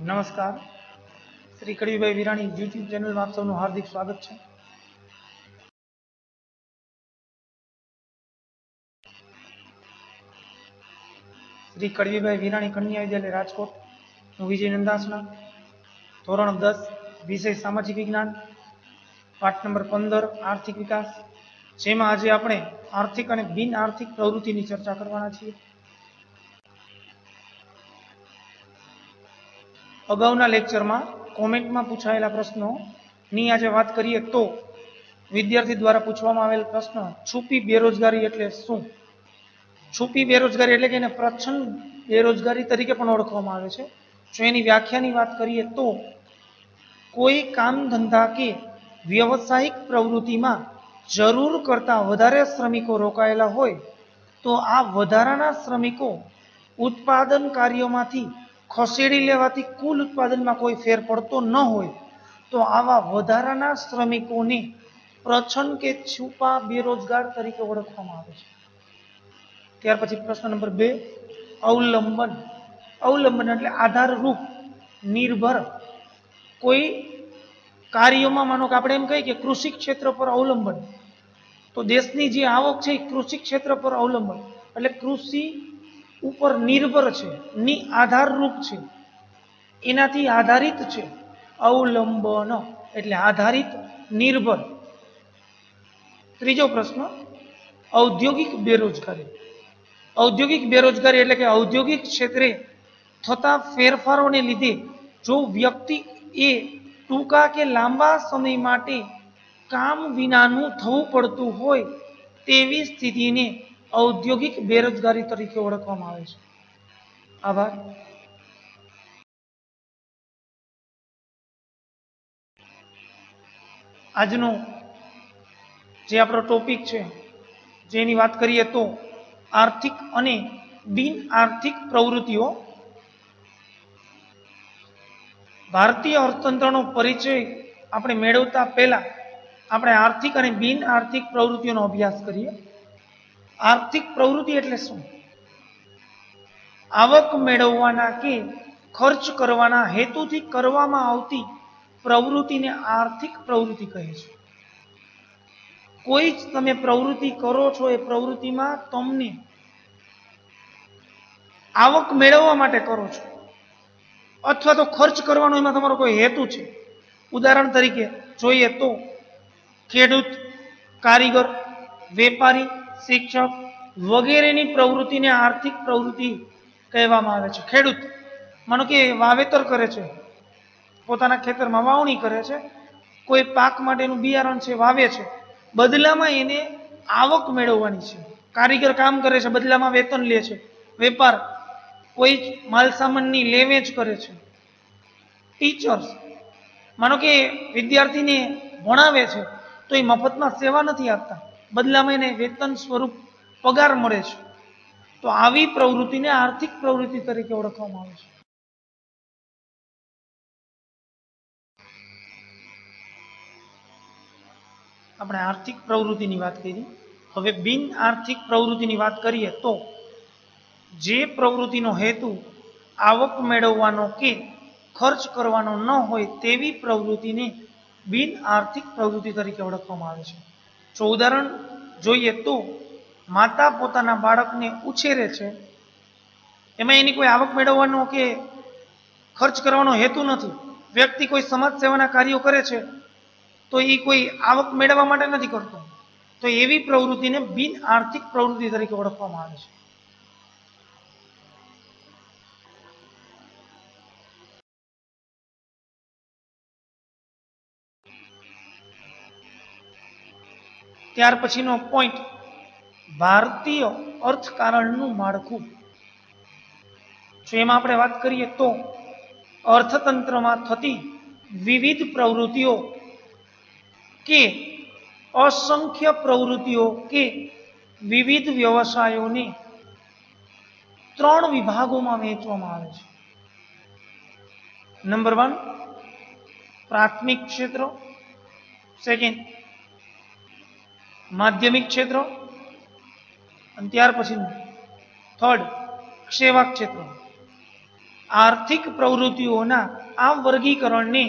નમસ્કાર. શ્રી કડવીભાઈ વિરાણી યુટ્યુબ ચેનલમાં આપ સૌનું હાર્દિક સ્વાગત છે. શ્રી કડવીભાઈ વિરાણી કન્યા વિદ્યાલય રાજકોટ. હું વિજય નંદાસના, ધોરણ 10, વિષય સામાજિક વિજ્ઞાન, પાઠ નંબર 15 આર્થિક વિકાસ, જેમાં આજે આપણે આર્થિક અને બિન આર્થિક પ્રવૃત્તિની ચર્ચા કરવાના છીએ. અગાઉના લેક્ચરમાં કોમેન્ટમાં પૂછાયેલા પ્રશ્નોની આજે વાત કરીએ તો વિદ્યાર્થી દ્વારા પૂછવામાં આવેલ પ્રશ્ન, છુપી બેરોજગારી એટલે શું? છુપી બેરોજગારી એટલે કે એને પ્રચ્છન્ન બેરોજગારી તરીકે પણ ઓળખવામાં આવે છે. જો એની વ્યાખ્યાની વાત કરીએ તો કોઈ કામ ધંધા કે વ્યવસાયિક પ્રવૃત્તિમાં જરૂર કરતાં વધારે શ્રમિકો રોકાયેલા હોય તો આ વધારાના શ્રમિકો ઉત્પાદન કાર્યોમાંથી ખસેડી લેવાથી કુલ ઉત્પાદનમાં કોઈ ફેર પડતો ન હોય તો આવા વધારાના શ્રમિકોને પ્રચ્છન્ન કે છુપા બેરોજગાર તરીકે ઓળખવામાં આવે છે. ત્યાર પછી પ્રશ્ન નંબર 2, અવલંબન. અવલંબન એટલે આધારરૂપ, નિર્ભર. કોઈ કાર્યોમાં માનો કે આપણે એમ કહીએ કે કૃષિ ક્ષેત્ર પર અવલંબન, તો દેશની જે આવક છે એ કૃષિ ક્ષેત્ર પર અવલંબન એટલે કૃષિ ઉપર નિર્ભર છે, ની આધારરૂપ છે, એનાથી આધારિત છે. અવલંબન એટલે આધારિત, નિર્ભર. ત્રીજો પ્રશ્ન, ઔદ્યોગિક બેરોજગારી. ઔદ્યોગિક બેરોજગારી એટલે કે ઔદ્યોગિક ક્ષેત્રે થતા ફેરફારોને લીધે જો વ્યક્તિ એ ટૂંકા કે લાંબા સમય માટે કામ વિનાનું થવું પડતું હોય તેવી સ્થિતિને ઔદ્યોગિક બેરોજગારી તરીકે ઓળખવામાં આવે છે. આભાર. આજનો જે આપણો ટોપિક છે, જેની વાત કરીએ તો આર્થિક અને બિન આર્થિક પ્રવૃત્તિઓ. ભારતીય અર્થતંત્રનો પરિચય આપણે મેળવતા પહેલા આપણે આર્થિક અને બિન આર્થિક પ્રવૃત્તિઓનો અભ્યાસ કરીએ. આર્થિક પ્રવૃત્તિ એટલે શું? આવક મેળવવાના કે ખર્ચ કરવાના હેતુથી કરવામાં આવતી પ્રવૃત્તિને આર્થિક પ્રવૃત્તિ કહે છે. કોઈ જ તમે પ્રવૃત્તિ કરો છો, એ પ્રવૃત્તિમાં તમને આવક મેળવવા માટે કરો છો અથવા તો ખર્ચ કરવાનો એમાં તમારો કોઈ હેતુ છે. ઉદાહરણ તરીકે જોઈએ તો ખેડૂત, કારીગર, વેપારી, શિક્ષક વગેરેની પ્રવૃત્તિને આર્થિક પ્રવૃત્તિ કહેવામાં આવે છે. ખેડૂત માનો કે વાવેતર કરે છે, પોતાના ખેતરમાં વાવણી કરે છે, કોઈ પાક માટેનું બિયારણ છે વાવે છે, બદલામાં એને આવક મેળવવાની છે. કારીગર કામ કરે છે, બદલામાં વેતન લે છે. વેપાર કોઈ માલ સામાનની લે વેચ કરે છે. ટીચર્સ માનો કે વિદ્યાર્થીને ભણાવે છે તો એ મફતમાં સેવા નથી આપતા, બદલામાં એને વેતન સ્વરૂપ પગાર મળે છે. તો આવી પ્રવૃત્તિને આર્થિક પ્રવૃત્તિ તરીકે ઓળખવામાં આવે છે. આપણે આર્થિક પ્રવૃત્તિની વાત કરી. હવે બિન આર્થિક પ્રવૃત્તિની વાત કરીએ તો જે પ્રવૃત્તિનો હેતુ આવક મેળવવાનો કે ખર્ચ કરવાનો ન હોય તેવી પ્રવૃત્તિને બિન આર્થિક પ્રવૃત્તિ તરીકે ઓળખવામાં આવે છે. જો ઉદાહરણ જોઈએ તો માતા પોતાના બાળકને ઉછેરે છે, એમાં એની કોઈ આવક મેળવવાનો કે ખર્ચ કરવાનો હેતુ નથી. વ્યક્તિ કોઈ સમાજ સેવાના કાર્યો કરે છે તો એ કોઈ આવક મેળવવા માટે નથી કરતો, તો એવી પ્રવૃત્તિને બિન આર્થિક પ્રવૃત્તિ તરીકે ઓળખવામાં આવે છે. ત્યાર પછીનો પોઈન્ટ, ભારતીય અર્થકારણનું માળખું. જો એમાં આપણે વાત કરીએ તો અર્થતંત્રમાં થતી વિવિધ પ્રવૃત્તિઓ કે અસંખ્ય પ્રવૃત્તિઓ કે વિવિધ વ્યવસાયોને 3 વિભાગોમાં વહેંચવામાં આવે છે. નંબર 1 પ્રાથમિક ક્ષેત્ર, સેકન્ડ માધ્યમિક ક્ષેત્ર, અને ત્યાર પછી થર્ડ સેવા ક્ષેત્ર. આર્થિક પ્રવૃત્તિઓના આ વર્ગીકરણને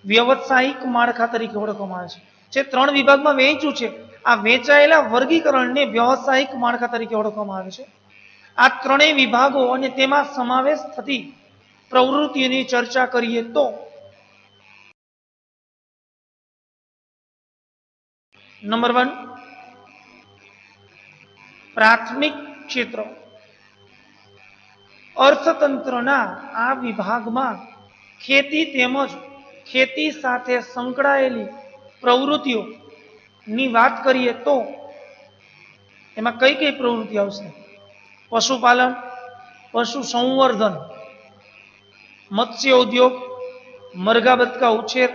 વ્યવસાયિક માળખા તરીકે ઓળખવામાં આવે છે. જે 3 વિભાગમાં વહેંચ્યું છે, આ વહેંચાયેલા વર્ગીકરણને વ્યવસાયિક માળખા તરીકે ઓળખવામાં આવે છે. આ ત્રણેય વિભાગો અને તેમાં સમાવેશ થતી પ્રવૃત્તિઓની ચર્ચા કરીએ તો નંબર 1 પ્રાથમિક ક્ષેત્ર. અર્થતંત્રના આ વિભાગમાં ખેતી તેમજ ખેતી સાથે સંકળાયેલી પ્રવૃત્તિઓની વાત કરીએ તો એમાં કઈ કઈ પ્રવૃત્તિ આવશે? પશુપાલન, પશુ સંવર્ધન, મત્સ્ય ઉદ્યોગ, મરઘા બતકા ઉછેર,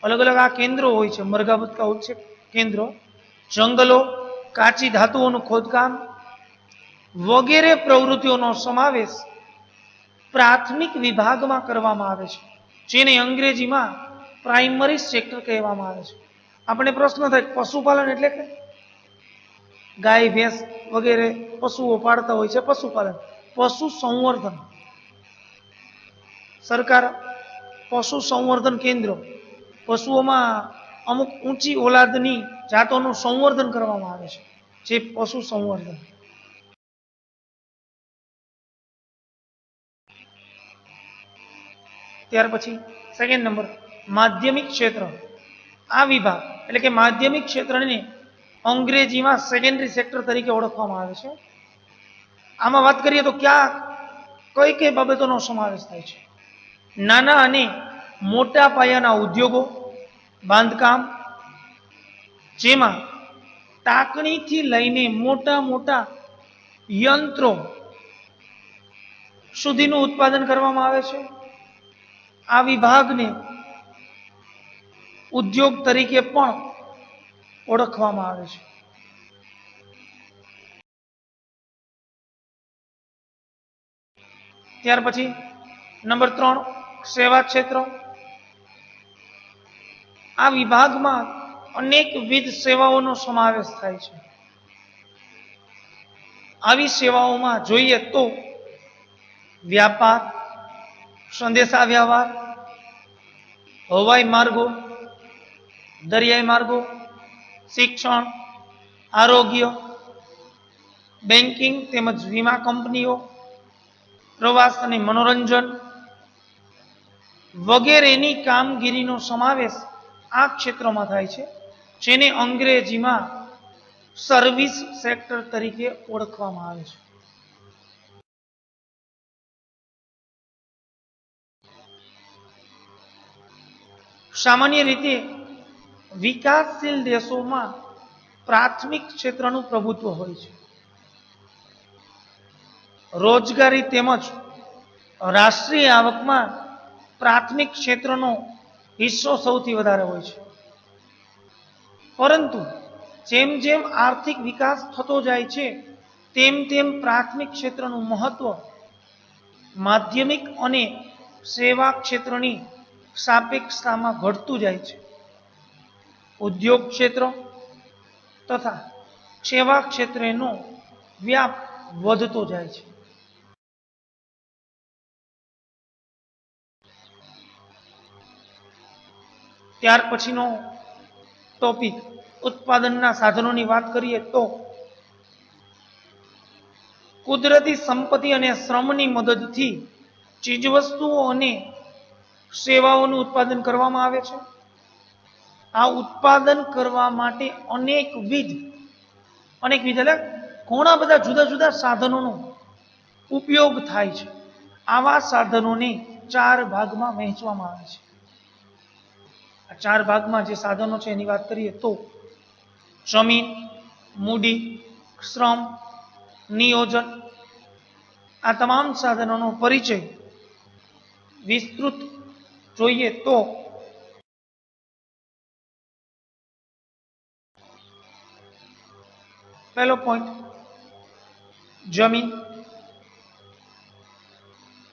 અલગ અલગ આ કેન્દ્રો હોય છે, મરઘા બતકા ઉછેર કેન્દ્રો, જંગલો, કાચી ધાતુઓનું ખોદકામ વગેરે પ્રવૃત્તિઓનો સમાવેશ પ્રાથમિક વિભાગમાં કરવામાં આવે છે, જેને અંગ્રેજીમાં પ્રાઇમરી સેક્ટર કહેવામાં આવે છે. આપણે પ્રશ્ન થાય પશુપાલન એટલે કે ગાય ભેંસ વગેરે પશુઓ પાળતા હોય છે, પશુપાલન. પશુ સંવર્ધન, સરકાર પશુ સંવર્ધન કેન્દ્રો, પશુઓમાં અમુક ઊંચી ઓલાદની જાતોનું સંવર્ધન કરવામાં આવે છે, જે પશુ સંવર્ધન. ત્યાર પછી સેકન્ડ નંબર માધ્યમિક ક્ષેત્ર. આ વિભાગ એટલે કે માધ્યમિક ક્ષેત્રને અંગ્રેજીમાં સેકન્ડરી સેક્ટર તરીકે ઓળખવામાં આવે છે. આમાં વાત કરીએ તો કઈ કઈ બાબતોનો સમાવેશ થાય છે? નાના અને મોટા પાયાના ઉદ્યોગો, બાંધકામ, જેમાં ટાંકણીથી લઈને મોટા મોટા યંત્રો સુધીનું ઉત્પાદન કરવામાં આવે છે. આ વિભાગને ઉદ્યોગ તરીકે પણ ઓળખવામાં આવે છે. ત્યાર પછી નંબર 3 સેવા ક્ષેત્ર. આ વિભાગમાં અનેકવિધ સેવાઓનો સમાવેશ થાય છે. આવી સેવાઓમાં જોઈએ તો વ્યાપાર, સંદેશા વ્યવહાર, હવાઈ માર્ગો, દરિયાઈ માર્ગો, શિક્ષણ, આરોગ્ય, બેન્કિંગ તેમજ વીમા કંપનીઓ, પ્રવાસ અને મનોરંજન વગેરેની કામગીરીનો સમાવેશ આ ક્ષેત્રમાં થાય છે, જેને અંગ્રેજીમાં સર્વિસ સેક્ટર તરીકે ઓળખવામાં આવે છે. સામાન્ય રીતે વિકાસશીલ દેશોમાં પ્રાથમિક ક્ષેત્રનું પ્રભુત્વ હોય છે. રોજગારી તેમજ રાષ્ટ્રીય આવકમાં પ્રાથમિક ક્ષેત્રનો હિસ્સો સૌથી વધારે હોય છે. પરંતુ જેમ જેમ આર્થિક વિકાસ થતો જાય છે, તેમ તેમ પ્રાથમિક ક્ષેત્રનું મહત્વ માધ્યમિક અને સેવા ક્ષેત્રની સાપેક્ષતામાં ઘટતું જાય છે. ઉદ્યોગ ક્ષેત્ર તથા સેવા ક્ષેત્રનો વ્યાપ વધતો જાય છે. ત્યાર પછીનો ટોપિક ઉત્પાદનના સાધનોની વાત કરીએ તો કુદરતી સંપત્તિ અને શ્રમની મદદથી ચીજવસ્તુઓ અને સેવાઓનું ઉત્પાદન કરવામાં આવે છે. આ ઉત્પાદન કરવા માટે અનેકવિધ એટલે ઘણા બધા જુદા જુદા સાધનોનો ઉપયોગ થાય છે. આવા સાધનોને 4 ભાગમાં વહેંચવામાં આવે છે. આ 4 ભાગમાં જે સાધનો છે એની વાત કરીએ તો જમીન, મૂડી, શ્રમ, નિયોજન. આ તમામ સાધનોનો પરિચય વિસ્તૃત જોઈએ તો પહેલો પોઈન્ટ જમીન.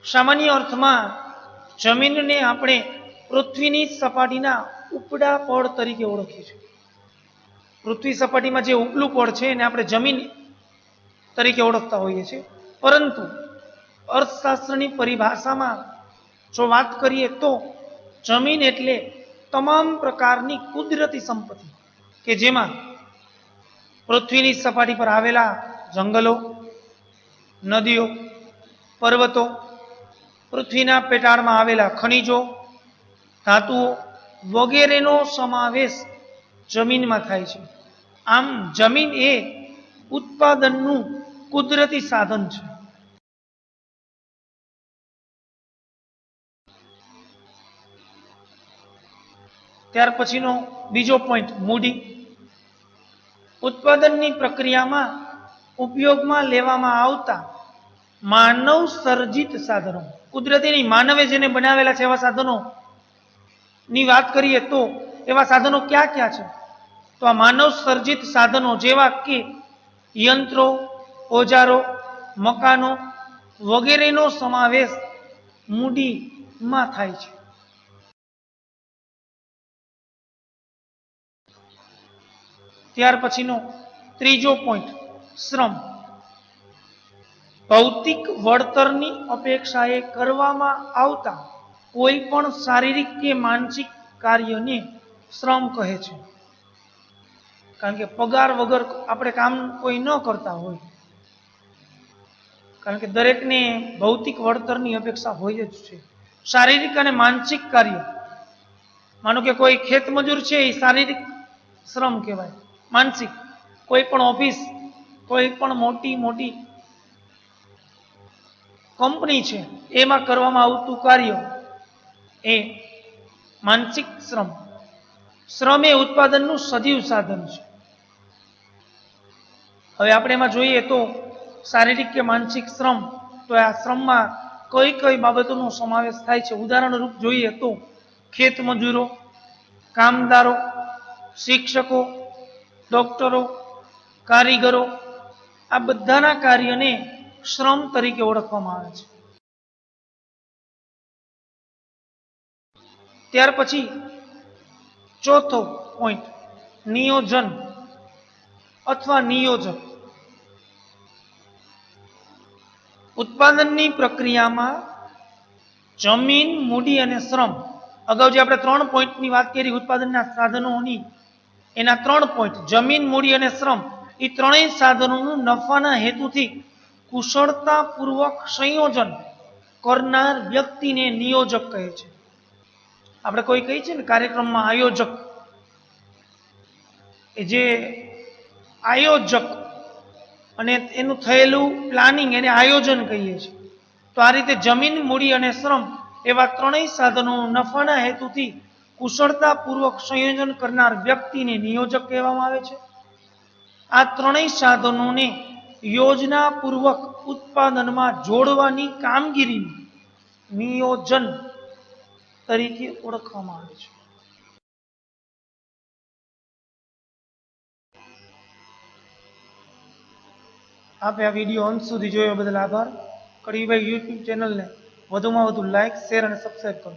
સામાન્ય અર્થમાં જમીનને આપણે પૃથ્વીની સપાટીના ઉપલા પડ તરીકે ઓળખીએ છીએ. પૃથ્વી સપાટીમાં જે ઉપલું પડ છે એને આપણે જમીન તરીકે ઓળખતા હોઈએ છીએ. પરંતુ અર્થશાસ્ત્રની પરિભાષામાં જો વાત કરીએ તો જમીન એટલે તમામ પ્રકારની કુદરતી સંપત્તિ કે જેમાં પૃથ્વીની સપાટી પર આવેલા જંગલો, નદીઓ, પર્વતો, પૃથ્વીના પેટાળમાં આવેલા ખનિજો, ધાતુઓ વગેરેનો સમાવેશ જમીનમાં થાય છે. આમ જમીન એ ઉત્પાદનનું કુદરતી સાધન છે. ત્યાર પછીનો બીજો પોઈન્ટ મૂડી. ઉત્પાદનની પ્રક્રિયામાં ઉપયોગમાં લેવામાં આવતા માનવ સર્જિત સાધનો, કુદરતી માનવે જેને બનાવેલા છે એવા સાધનો ની વાત કરીએ તો એવા સાધનો ક્યાં ક્યાં છે? તો આ માનવ સર્જિત સાધનો જેવા કે યંત્રો, ઓજારો, મકાનો વગેરેનો સમાવેશ મૂડીમાં થાય છે. ત્યાર પછીનો ત્રીજો પોઈન્ટ શ્રમ. ભૌતિક વળતરની અપેક્ષાએ કરવામાં આવતા કોઈ પણ શારીરિક કે માનસિક કાર્યને શ્રમ કહે છે. કારણ કે પગાર વગર આપણે કામ કોઈ ન કરતા હોય, કારણ કે દરેકને ભૌતિક વળતરની અપેક્ષા હોય જ છે. શારીરિક અને માનસિક કાર્ય, માનો કે કોઈ ખેતમજૂર છે એ શારીરિક શ્રમ કહેવાય. માનસિક કોઈ પણ ઓફિસ, કોઈ પણ મોટી મોટી કંપની છે એમાં કરવામાં આવતું કાર્ય એ માનસિક શ્રમ. શ્રમ એ ઉત્પાદનનું સજીવ સાધન છે. હવે આપણે એમાં જોઈએ તો શારીરિક કે માનસિક શ્રમ, તો આ શ્રમમાં કઈ કઈ બાબતોનો સમાવેશ થાય છે? ઉદાહરણ રૂપ જોઈએ તો ખેત મજૂરો, કામદારો, શિક્ષકો, ડોક્ટરો, કારીગરો, આ બધાના કાર્યને શ્રમ તરીકે ઓળખવામાં આવે છે. ત્યાર પછી ચોથો પોઈન્ટ નિયોજન અથવા નિયોજક. ઉત્પાદનની પ્રક્રિયામાં જમીન, મૂડી અને શ્રમ, અગાઉ જે આપણે 3 પોઈન્ટની વાત કરી ઉત્પાદનના સાધનોની, એના 3 પોઈન્ટ જમીન, મૂડી અને શ્રમ, એ ત્રણેય સાધનોનું નફાના હેતુથી કુશળતાપૂર્વક સંયોજન કરનાર વ્યક્તિને નિયોજક કહે છે. આપણે કોઈ કહીએ છીએ ને કાર્યક્રમમાં આયોજક, એ જે આયોજક અને એનું થયેલું પ્લાનિંગ એને આયોજન કહીએ છીએ. તો આ રીતે જમીન, મૂડી અને શ્રમ એવા ત્રણેય સાધનો નફાના હેતુથી કુશળતાપૂર્વક સંયોજન કરનાર વ્યક્તિને નિયોજક કહેવામાં આવે છે. આ ત્રણેય સાધનોને યોજનાપૂર્વક ઉત્પાદનમાં જોડવાની કામગીરીને નિયોજન તરીકે ઓળખવામાં આવે છે. આપે આ વિડીયો અંત સુધી જોયો બદલ આભાર. કડીભાઈ યુટ્યુબ ચેનલને વધુમાં વધુ લાઇક, શેર અને સબસ્ક્રાઈબ કરો.